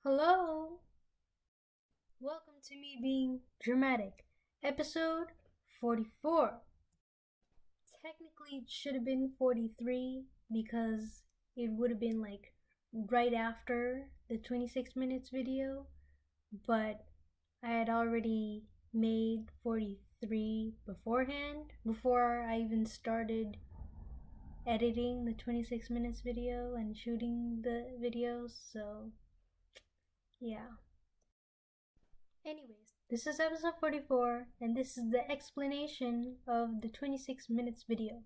Hello! Welcome to me being dramatic. Episode 44. Technically, it should have been 43 because it would have been like right after the 26 minutes video, but I had already made 43 beforehand, before I even started editing the 26 minutes video and shooting the videos, so yeah. Anyways, this is episode 44, and this is the explanation of the 26 minutes video.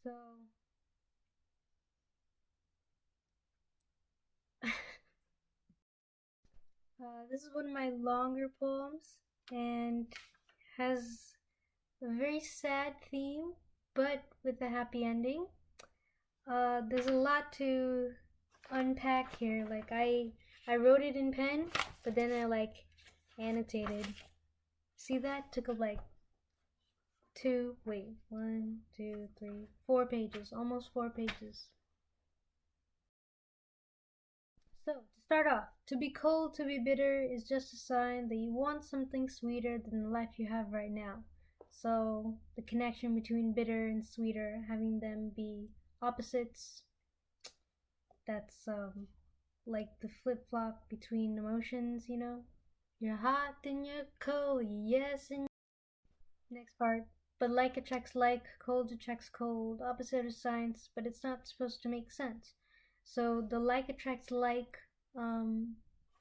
So, this is one of my longer poems, and has a very sad theme, but with a happy ending. There's a lot to unpack here. Like, I wrote it in pen, but then I annotated. See that? Took up like one, two, three, 4 pages, almost 4 pages. So, to start off, to be cold, to be bitter is just a sign that you want something sweeter than the life you have right now. So, the connection between bitter and sweeter, having them be opposites, that's like the flip flop between emotions, you know? You're hot and you're cold, yes, and next part. But like attracts like, cold attracts cold, opposite of science, but it's not supposed to make sense. So the like attracts like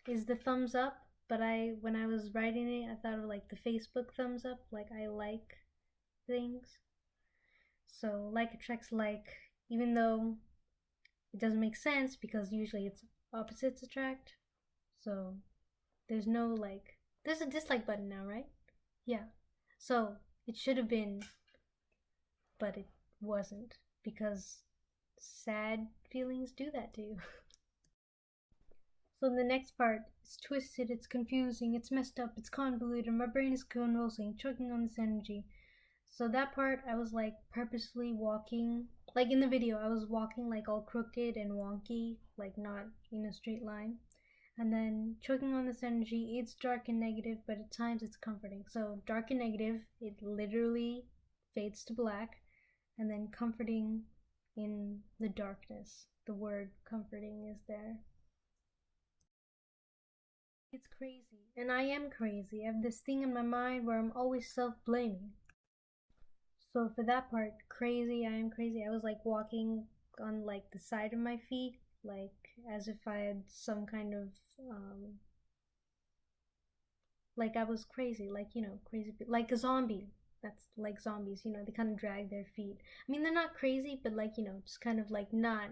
is the thumbs up, but when I was writing it, I thought of like the Facebook thumbs up, like I like things. So like attracts like, even though it doesn't make sense because usually it's opposites attract. So there's no like, there's a dislike button now, right? Yeah. So it should have been, but it wasn't, because sad feelings do that to you. So the next part, it's twisted, it's confusing, it's messed up, it's convoluted, my brain is convulsing, choking on this energy. So that part, I was like purposely walking, like in the video, I was walking like all crooked and wonky, like not in a straight line. And then choking on this energy, it's dark and negative, but at times it's comforting. So dark and negative, it literally fades to black, and then comforting in the darkness. The word comforting is there. It's crazy, and I am crazy. I have this thing in my mind where I'm always self-blaming. So for that part, crazy, I am crazy. I was like walking on like the side of my feet, like as if I had some kind of like I was crazy, like crazy, like a zombie. That's like zombies, they kind of drag their feet. I mean, they're not crazy, but like just kind of like not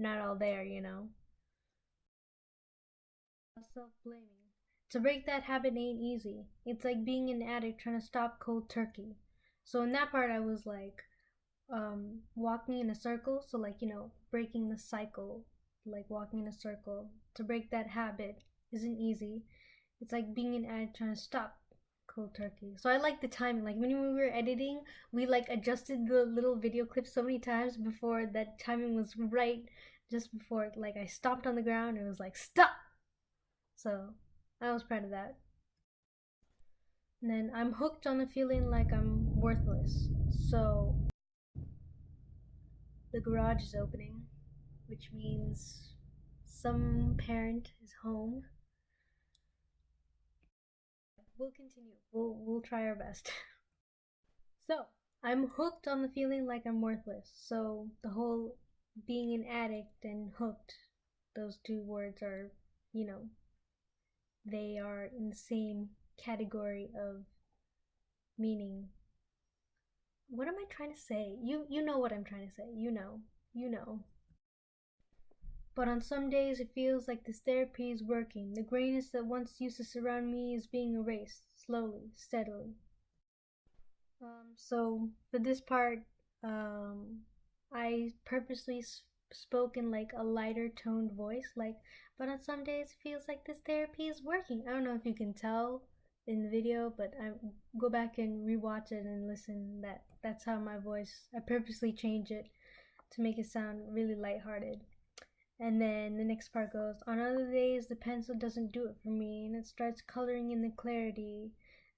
all there. Self-blaming. To break that habit ain't easy. It's like being an addict trying to stop cold turkey. So in that part, I was like walking in a circle. So like breaking the cycle, like walking in a circle. To break that habit isn't easy. It's like being an addict trying to stop cold turkey. So I like the timing. Like when we were editing, we like adjusted the little video clips so many times before that timing was right. Just before, like I stopped on the ground and it was like stop. So I was proud of that. And then I'm hooked on the feeling like I'm worthless. So the garage is opening, which means some parent is home. We'll continue. We'll try our best. So I'm hooked on the feeling like I'm worthless. So the whole being an addict and hooked, those two words are, you know, they are in the same category of meaning. What am I trying to say? You know what I'm trying to say. You know. But on some days it feels like this therapy is working. The grayness that once used to surround me is being erased, slowly, steadily. So for this part, I purposely spoke in like a lighter toned voice, like, but on some days it feels like this therapy is working. I don't know if you can tell in the video, but I go back and rewatch it and listen. That's how my voice. I purposely change it to make it sound really lighthearted. And then the next part goes, on other days the pencil doesn't do it for me, and it starts coloring in the clarity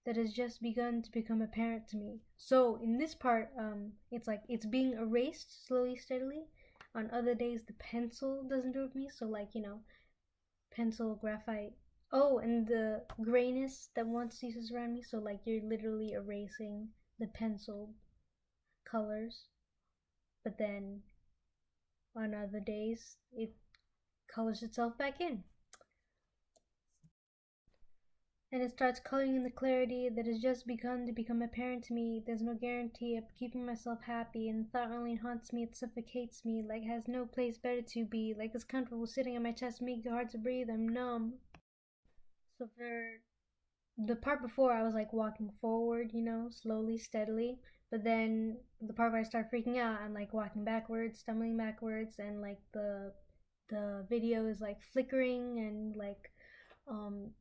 that has just begun to become apparent to me. So in this part, it's like it's being erased slowly, steadily. On other days the pencil doesn't do it for me, so like, you know, pencil, graphite. Oh, and the grayness that once used to surround me, so like you're literally erasing the pencil colors, but then on other days it colors itself back in. And it starts coloring in the clarity that has just begun to become apparent to me. There's no guarantee of keeping myself happy, and the thought only haunts me, it suffocates me, like it has no place better to be, like it's comfortable sitting on my chest, making it hard to breathe, I'm numb. So for the part before, I was like walking forward, you know, slowly, steadily. But then the part where I start freaking out, I'm like walking backwards, stumbling backwards, and like the video is like flickering and like um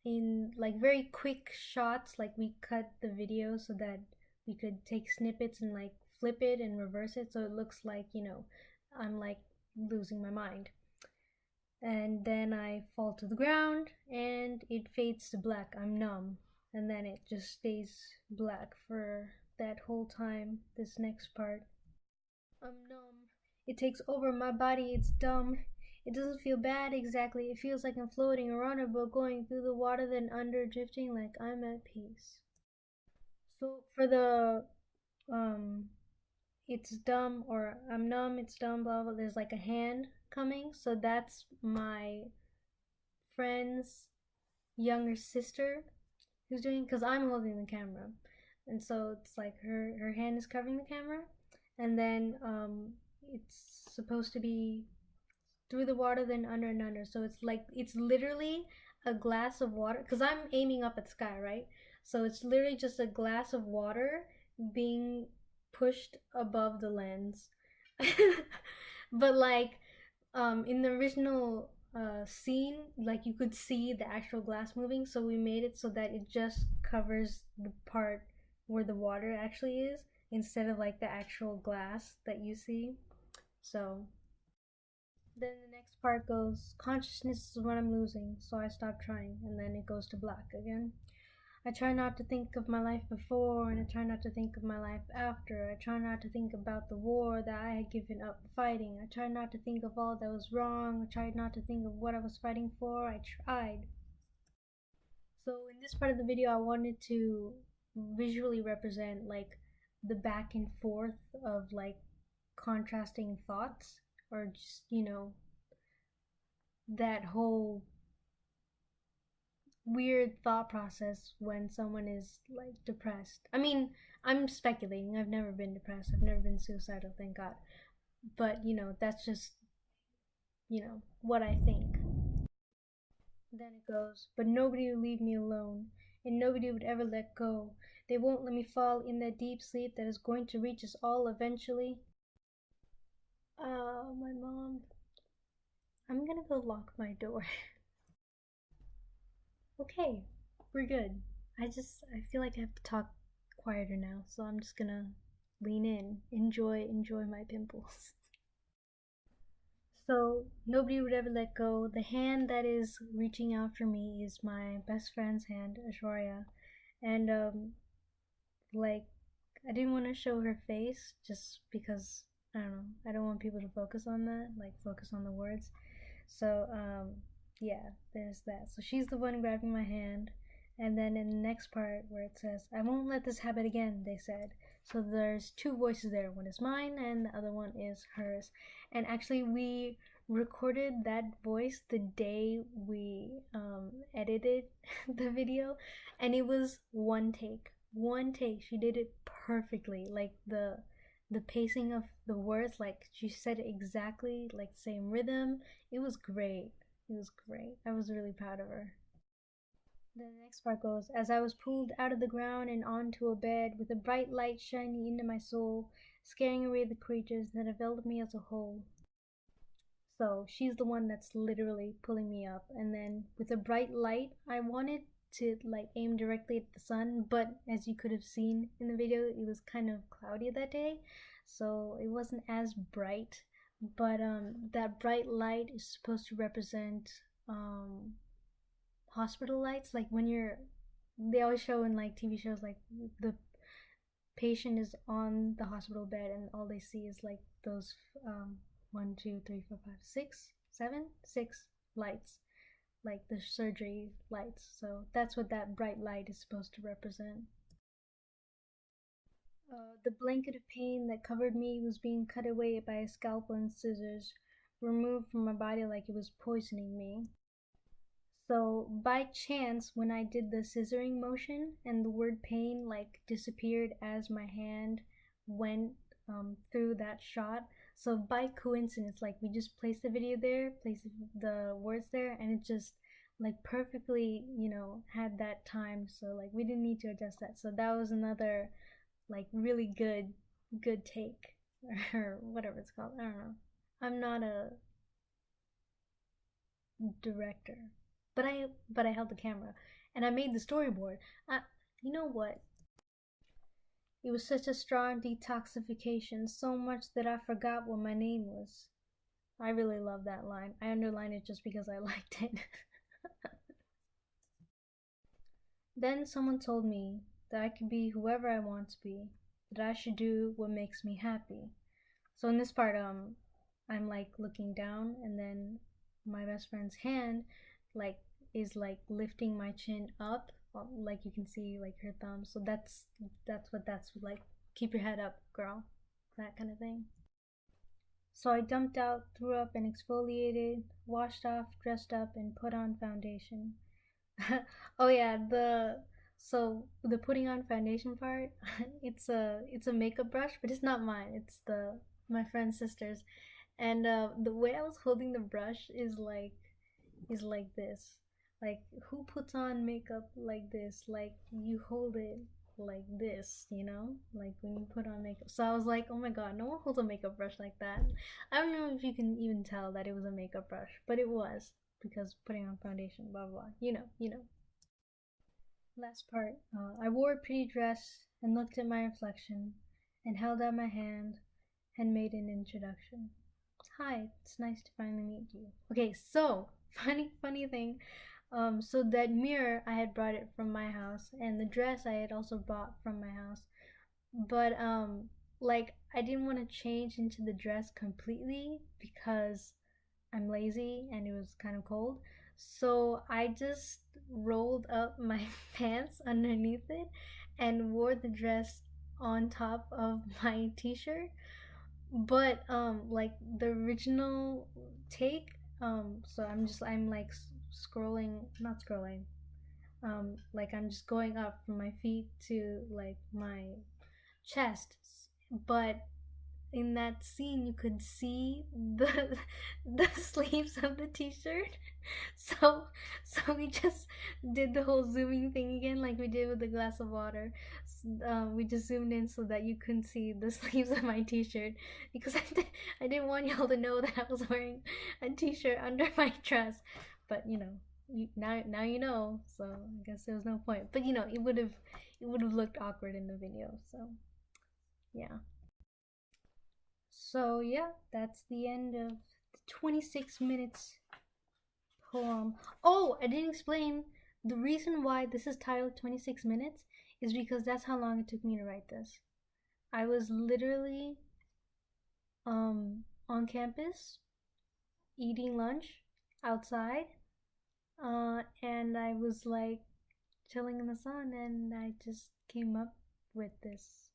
in like very quick shots. Like we cut the video so that we could take snippets and like flip it and reverse it so it looks like, you know, I'm like losing my mind. And then I fall to the ground and it fades to black. I'm numb. And then it just stays black for that whole time. This next part. I'm numb. It takes over my body. It's dumb. It doesn't feel bad exactly. It feels like I'm floating around a boat going through the water, then under, drifting like I'm at peace. So for the um it's dumb or I'm numb, it's dumb, blah blah, there's like a hand coming. So that's my friend's younger sister who's doing, because I'm holding the camera, and so it's like her hand is covering the camera, and then it's supposed to be through the water then under and under, so it's like it's literally a glass of water because I'm aiming up at the sky, right? So it's literally just a glass of water being pushed above the lens. But like in the original scene, like you could see the actual glass moving, so we made it so that it just covers the part where the water actually is instead of like the actual glass that you see. So then the next part goes, consciousness is what I'm losing, so I stop trying, and then it goes to black again. I try not to think of my life before, and I try not to think of my life after. I try not to think about the war that I had given up fighting. I try not to think of all that was wrong. I tried not to think of what I was fighting for. I tried. So in this part of the video, I wanted to visually represent like the back and forth of like contrasting thoughts, or just, you know, that whole weird thought process when someone is like depressed. I mean, I'm speculating. I've never been depressed. I've never been suicidal, thank God. But, you know, that's just, you know, what I think. Then it goes, but nobody would leave me alone, and nobody would ever let go. They won't let me fall in that deep sleep that is going to reach us all eventually. Oh, my mom. I'm gonna go lock my door. Okay, we're good. I feel like I have to talk quieter now, so I'm just gonna lean in, enjoy my pimples. So nobody would ever let go. The hand that is reaching out for me is my best friend's hand, Ashwarya, and like I didn't want to show her face just because I don't know. I don't want people to focus on that, like focus on the words. So yeah, there's that. So she's the one grabbing my hand. And then in the next part where it says, I won't let this happen again, they said. So there's two voices there. One is mine and the other one is hers. And actually we recorded that voice the day we edited the video, and it was one take. One take. She did it perfectly. Like the pacing of the words, like she said it exactly like same rhythm. It was great. It was great. I was really proud of her. Then the next part goes, as I was pulled out of the ground and onto a bed with a bright light shining into my soul, scaring away the creatures that enveloped me as a whole. So she's the one that's literally pulling me up. And then with a bright light, I wanted to like aim directly at the sun, but as you could have seen in the video, it was kind of cloudy that day, so it wasn't as bright. but that bright light is supposed to represent um hospital lights. Like when you're, they always show in like TV shows, like the patient is on the hospital bed and all they see is like those one, two, three, four, five, six, seven, six lights, like the surgery lights. So that's what that bright light is supposed to represent. The blanket of pain that covered me was being cut away by a scalpel and scissors, removed from my body like it was poisoning me. So by chance, when I did the scissoring motion and the word pain like disappeared as my hand went through that shot. So by coincidence, like we just placed the video there, placed the words there, and it just like perfectly, had that time. So like we didn't need to adjust that. So that was another like really good take or whatever it's called. I don't know. I'm not a director, but I held the camera and I made the storyboard. You know what? It was such a strong detoxification, so much that I forgot what my name was. I really love that line. I underlined it just because I liked it. Then someone told me that I could be whoever I want to be, that I should do what makes me happy. So in this part, I'm like looking down, and then my best friend's hand, like, is like lifting my chin up, like you can see like her thumb. So that's what that's like. Keep your head up, girl. That kind of thing. So I dumped out, threw up, and exfoliated, washed off, dressed up, and put on foundation. Oh yeah, the putting on foundation part, it's a makeup brush, but it's not mine. It's the my friend's sister's, and the way I was holding the brush is like this. Like who puts on makeup like this? Like you hold it like this, like when you put on makeup. So I was like, oh my god, no one holds a makeup brush like that. I don't know if you can even tell that it was a makeup brush, but it was because putting on foundation, blah blah. You know. Last part. I wore a pretty dress and looked at my reflection, and held out my hand and made an introduction. Hi, it's nice to finally meet you. Okay, so funny thing. So that mirror I had brought it from my house, and the dress I had also bought from my house. But like I didn't want to change into the dress completely because I'm lazy and it was kind of cold. So I just rolled up my pants underneath it and wore the dress on top of my t-shirt. But like the original take, so I'm like scrolling, not scrolling. Like I'm just going up from my feet to like my chest, but in that scene you could see the sleeves of the t-shirt. So we just did the whole zooming thing again like we did with the glass of water. We just zoomed in so that you couldn't see the sleeves of my t-shirt because I didn't want y'all to know that I was wearing a t-shirt under my dress. But now you know, so I guess there was no point. But it would have looked awkward in the video. So yeah. So yeah, that's the end of the 26 minutes poem. Oh, I didn't explain the reason why this is titled 26 minutes is because that's how long it took me to write this. I was literally on campus eating lunch outside, and I was like chilling in the sun, and I just came up with this.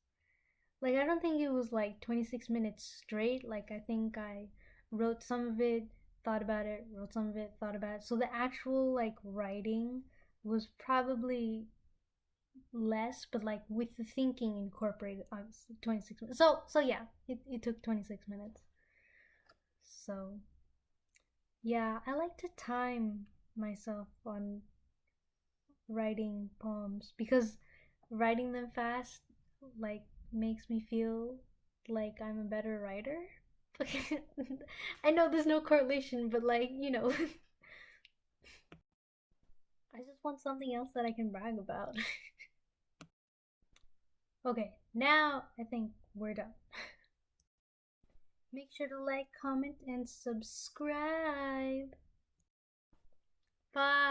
Like I don't think it was like 26 minutes straight. Like I think I wrote some of it, thought about it, wrote some of it, thought about it. So the actual like writing was probably less, but like with the thinking incorporated, I was 26 minutes. So yeah, it took 26 minutes. So yeah, I like to time myself on writing poems because writing them fast like makes me feel like I'm a better writer. I know there's no correlation, but I just want something else that I can brag about. Okay, now I think we're done. Make sure to like, comment, and subscribe. Bye.